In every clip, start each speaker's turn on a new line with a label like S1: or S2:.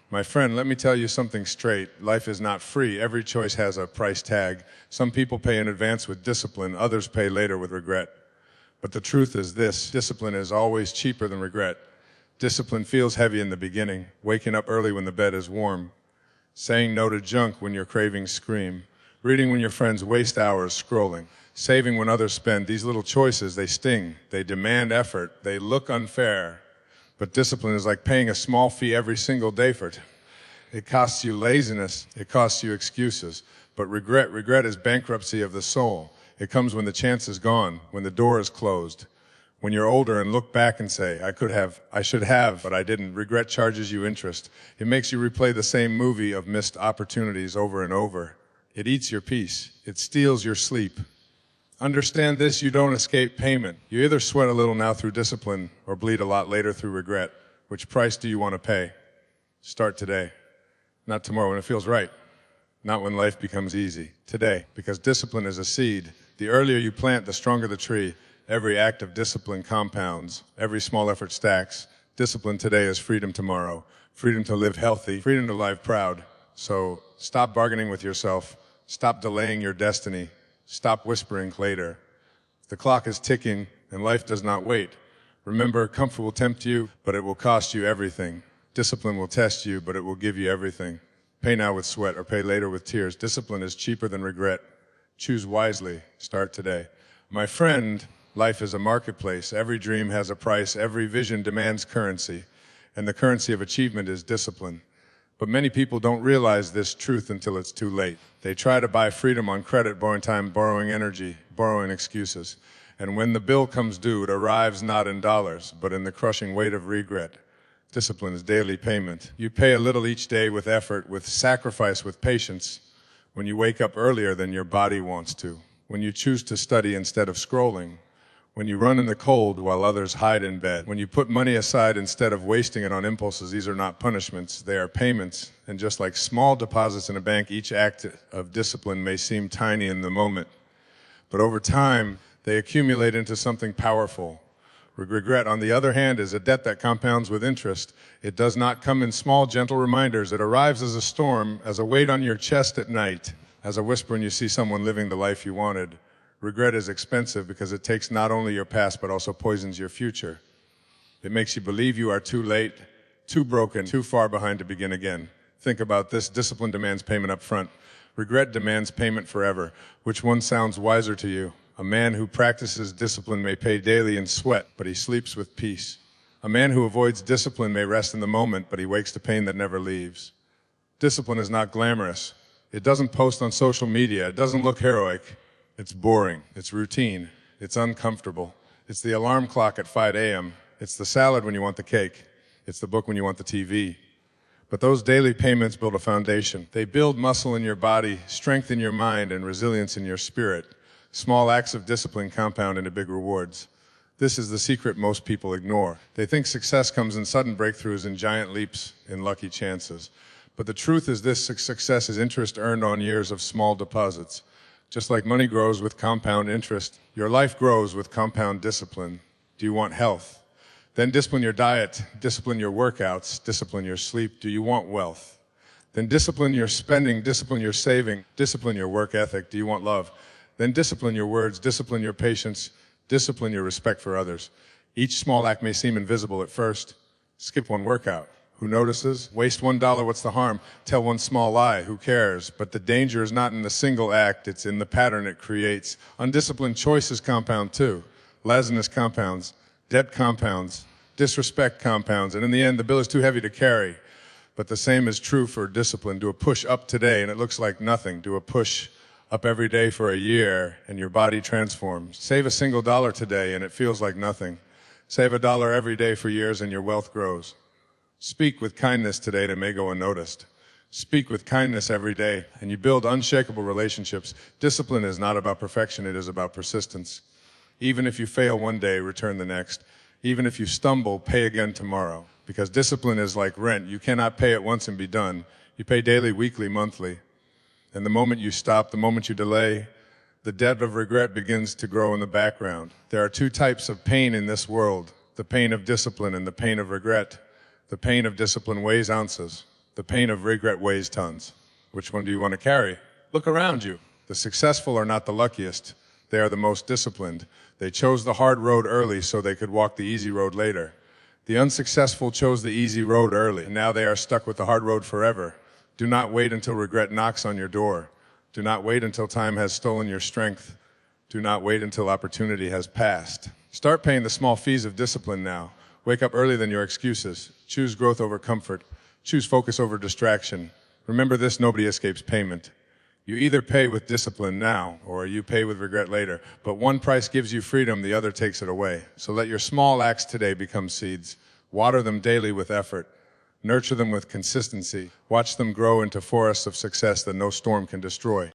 S1: My friend, let me tell you something straight. Life is not free. Every choice has a price tag. Some people pay in advance with discipline, others pay later with regret. But the truth is this, discipline is always cheaper than regret. Discipline feels heavy in the beginning, waking up early when the bed is warm, saying no to junk when your cravings scream, reading when your friends waste hours scrolling, saving when others spend. These little choices, they sting, they demand effort, they look unfair. But discipline is like paying a small fee every single day for it. It costs you laziness, it costs you excuses. But regret is bankruptcy of the soul. It comes when the chance is gone, when the door is closed. When you're older and look back and say, I should have, but I didn't. Regret charges you interest. It makes you replay the same movie of missed opportunities over and over. It eats your peace. It steals your sleep. Understand this, you don't escape payment. You either sweat a little now through discipline or bleed a lot later through regret. Which price do you want to pay? Start today. Not tomorrow when it feels right. Not when life becomes easy. Today. Because discipline is a seed. The earlier you plant, the stronger the tree. Every act of discipline compounds. Every small effort stacks. Discipline today is freedom tomorrow. Freedom to live healthy. Freedom to live proud. So stop bargaining with yourself. Stop delaying your destiny. Stop whispering later. The clock is ticking and life does not wait. Remember, comfort will tempt you, but it will cost you everything. Discipline will test you, but it will give you everything. Pay now with sweat or pay later with tears. Discipline is cheaper than regret. Choose wisely. Start today. My friend, life is a marketplace. Every dream has a price. Every vision demands currency. And the currency of achievement is discipline. But many people don't realize this truth until it's too late. They try to buy freedom on credit, borrowing time, borrowing energy, borrowing excuses. And when the bill comes due, it arrives not in dollars, but in the crushing weight of regret. Discipline is daily payment. You pay a little each day with effort, with sacrifice, with patience. When you wake up earlier than your body wants to. When you choose to study instead of scrolling. When you run in the cold while others hide in bed. When you put money aside instead of wasting it on impulses. These are not punishments, they are payments. And just like small deposits in a bank, each act of discipline may seem tiny in the moment. But over time, they accumulate into something powerful. Regret, on the other hand, is a debt that compounds with interest. It does not come in small, gentle reminders. It arrives as a storm, as a weight on your chest at night, as a whisper when you see someone living the life you wanted. Regret is expensive because it takes not only your past, but also poisons your future. It makes you believe you are too late, too broken, too far behind to begin again. Think about this. Discipline demands payment up front. Regret demands payment forever. Which one sounds wiser to you? A man who practices discipline may pay daily in sweat, but he sleeps with peace. A man who avoids discipline may rest in the moment, but he wakes to pain that never leaves. Discipline is not glamorous. It doesn't post on social media. It doesn't look heroic. It's boring. It's routine. It's uncomfortable. It's the alarm clock at 5 a.m. It's the salad when you want the cake. It's the book when you want the TV. But those daily payments build a foundation. They build muscle in your body, strength in your mind, and resilience in your spirit. Small acts of discipline compound into big rewards. This is the secret most people ignore. They think success comes in sudden breakthroughs and giant leaps in lucky chances. But the truth is this success is interest earned on years of small deposits. Just like money grows with compound interest, your life grows with compound discipline. Do you want health? Then discipline your diet, discipline your workouts, discipline your sleep. Do you want wealth? Then discipline your spending, discipline your saving, discipline your work ethic. Do you want love? Then discipline your words, discipline your patience, discipline your respect for others. Each small act may seem invisible at first. Skip one workout. Who notices? Waste $1, what's the harm? Tell one small lie, who cares? But the danger is not in the single act, it's in the pattern it creates. Undisciplined choices compound too. Laziness compounds, debt compounds, disrespect compounds, and in the end the bill is too heavy to carry. But the same is true for discipline. Do a push up today and it looks like nothing. Do a push up every day for a year and your body transforms. Save a single dollar today and it feels like nothing. Save a dollar every day for years and your wealth grows. Speak with kindness today and it may go unnoticed. Speak with kindness every day and you build unshakable relationships. Discipline is not about perfection, it is about persistence. Even if you fail one day, return the next. Even if you stumble, pay again tomorrow. Because discipline is like rent. You cannot pay it once and be done. You pay daily, weekly, monthly. And the moment you stop, the moment you delay, the debt of regret begins to grow in the background. There are two types of pain in this world, the pain of discipline and the pain of regret. The pain of discipline weighs ounces. The pain of regret weighs tons. Which one do you want to carry? Look around you. The successful are not the luckiest. They are the most disciplined. They chose the hard road early so they could walk the easy road later. The unsuccessful chose the easy road early, and now they are stuck with the hard road forever. Do not wait until regret knocks on your door. Do not wait until time has stolen your strength. Do not wait until opportunity has passed. Start paying the small fees of discipline now. Wake up earlier than your excuses. Choose growth over comfort. Choose focus over distraction. Remember this, nobody escapes payment. You either pay with discipline now, or you pay with regret later. But one price gives you freedom, the other takes it away. So let your small acts today become seeds. Water them daily with effort. Nurture them with consistency. Watch them grow into forests of success that no storm can destroy.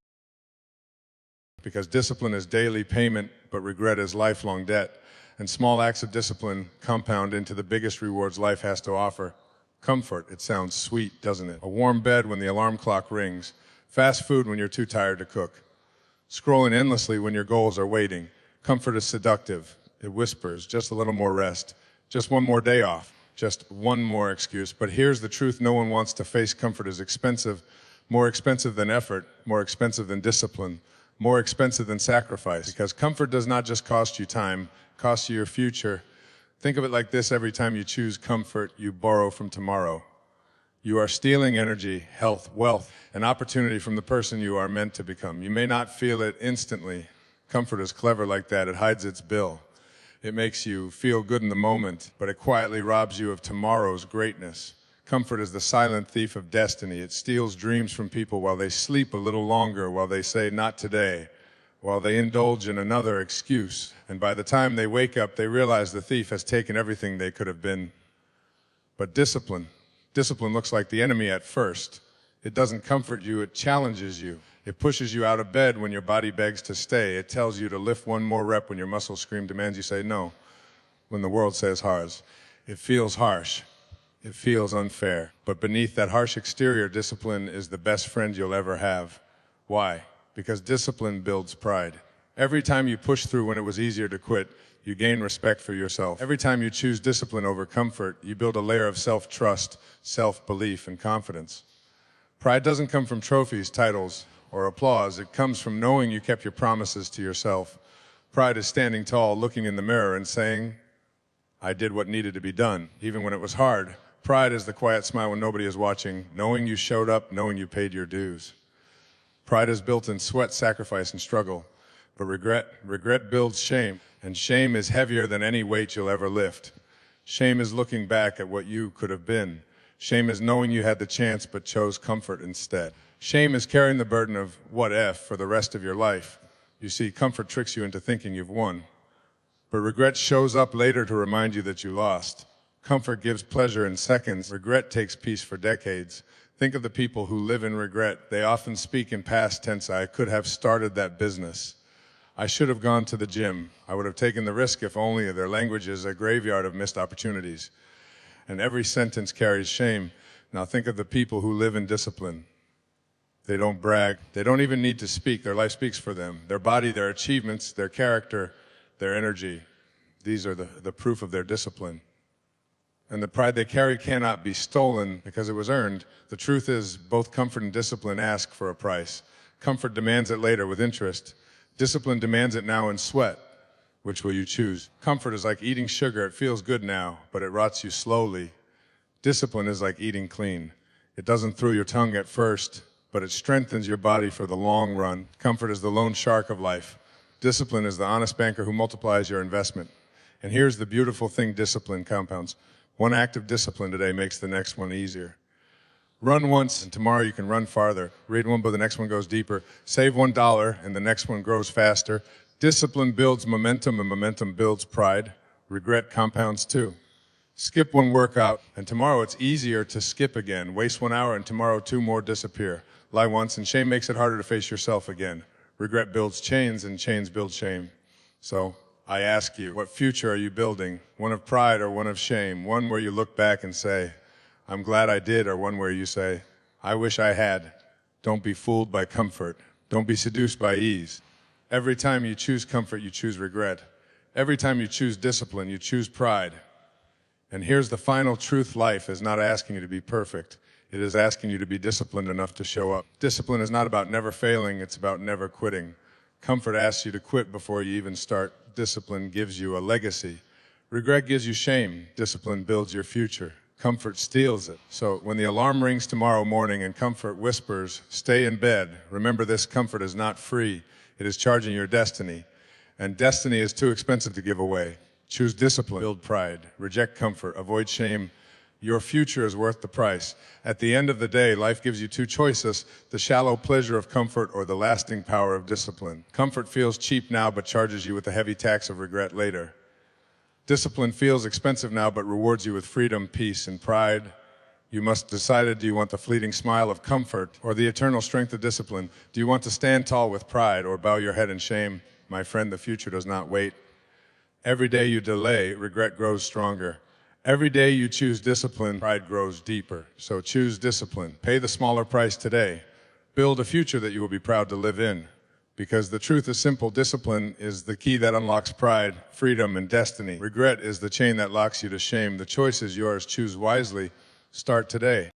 S1: Because discipline is daily payment, but regret is lifelong debt. And small acts of discipline compound into the biggest rewards life has to offer. Comfort, it sounds sweet, doesn't it? A warm bed when the alarm clock rings. Fast food when you're too tired to cook. Scrolling endlessly when your goals are waiting. Comfort is seductive. It whispers, just a little more rest. Just one more day off. Just one more excuse. But here's the truth, no one wants to face comfort is expensive. More expensive than effort. More expensive than discipline. More expensive than sacrifice. Because comfort does not just cost you time, it costs you your future. Think of it like this, every time you choose comfort, you borrow from tomorrow. You are stealing energy, health, wealth, and opportunity from the person you are meant to become. You may not feel it instantly. Comfort is clever like that. It hides its bill. It makes you feel good in the moment, but it quietly robs you of tomorrow's greatness. Comfort is the silent thief of destiny. It steals dreams from people while they sleep a little longer, while they say, not today, while they indulge in another excuse. And by the time they wake up, they realize the thief has taken everything they could have been. But discipline looks like the enemy at first. It doesn't comfort you, it challenges you. It pushes you out of bed when your body begs to stay. It tells you to lift one more rep when your muscles scream demands. You say no when the world says harsh. It feels harsh. It feels unfair. But beneath that harsh exterior, discipline is the best friend you'll ever have. Why? Because discipline builds pride. Every time you push through when it was easier to quit, you gain respect for yourself. Every time you choose discipline over comfort, you build a layer of self-trust, self-belief, and confidence. Pride doesn't come from trophies, titles, or applause. It comes from knowing you kept your promises to yourself. Pride is standing tall, looking in the mirror and saying, I did what needed to be done, even when it was hard. Pride is the quiet smile when nobody is watching, knowing you showed up, knowing you paid your dues. Pride is built in sweat, sacrifice, and struggle. But regret builds shame, and shame is heavier than any weight you'll ever lift. Shame is looking back at what you could have been. Shame is knowing you had the chance but chose comfort instead. Shame is carrying the burden of what if for the rest of your life. You see, comfort tricks you into thinking you've won. But regret shows up later to remind you that you lost. Comfort gives pleasure in seconds. Regret takes peace for decades. Think of the people who live in regret. They often speak in past tense. I could have started that business. I should have gone to the gym. I would have taken the risk if only. Their language is a graveyard of missed opportunities. And every sentence carries shame. Now think of the people who live in discipline. They don't brag. They don't even need to speak. Their life speaks for them. Their body, their achievements, their character, their energy. These are the proof of their discipline. And the pride they carry cannot be stolen because it was earned. The truth is, both comfort and discipline ask for a price. Comfort demands it later with interest. Discipline demands it now in sweat. Which will you choose? Comfort is like eating sugar. It feels good now, but it rots you slowly. Discipline is like eating clean. It doesn't through your tongue at first, but it strengthens your body for the long run. Comfort is the lone shark of life. Discipline is the honest banker who multiplies your investment. And here's the beautiful thing discipline compounds. One act of discipline today makes the next one easier. Run once, and tomorrow you can run farther. Read one book, the next one goes deeper. Save $1, and the next one grows faster. Discipline builds momentum, and momentum builds pride. Regret compounds too. Skip one workout, and tomorrow it's easier to skip again. Waste 1 hour, and tomorrow 2 more disappear. Lie once, and shame makes it harder to face yourself again. Regret builds chains, and chains build shame. So, I ask you, what future are you building? One of pride or one of shame? One where you look back and say, I'm glad I did, or one where you say, I wish I had. Don't be fooled by comfort. Don't be seduced by ease. Every time you choose comfort, you choose regret. Every time you choose discipline, you choose pride. And here's the final truth: life is not asking you to be perfect. It is asking you to be disciplined enough to show up. Discipline is not about never failing, it's about never quitting. Comfort asks you to quit before you even start. Discipline gives you a legacy. Regret gives you shame. Discipline builds your future. Comfort steals it. So when the alarm rings tomorrow morning and comfort whispers, stay in bed, remember this: comfort is not free. It is charging your destiny. And destiny is too expensive to give away. Choose discipline, build pride, reject comfort, avoid shame. Your future is worth the price. At the end of the day, life gives you two choices: the shallow pleasure of comfort or the lasting power of discipline. Comfort feels cheap now but charges you with the heavy tax of regret later. Discipline feels expensive now but rewards you with freedom, peace, and pride. You must decide, do you want the fleeting smile of comfort or the eternal strength of discipline? Do you want to stand tall with pride or bow your head in shame? My friend, the future does not wait. Every day you delay, regret grows stronger. Every day you choose discipline, pride grows deeper. So choose discipline. Pay the smaller price today. Build a future that you will be proud to live in. Because the truth is simple: discipline is the key that unlocks pride, freedom, and destiny. Regret is the chain that locks you to shame. The choice is yours. Choose wisely. Start today.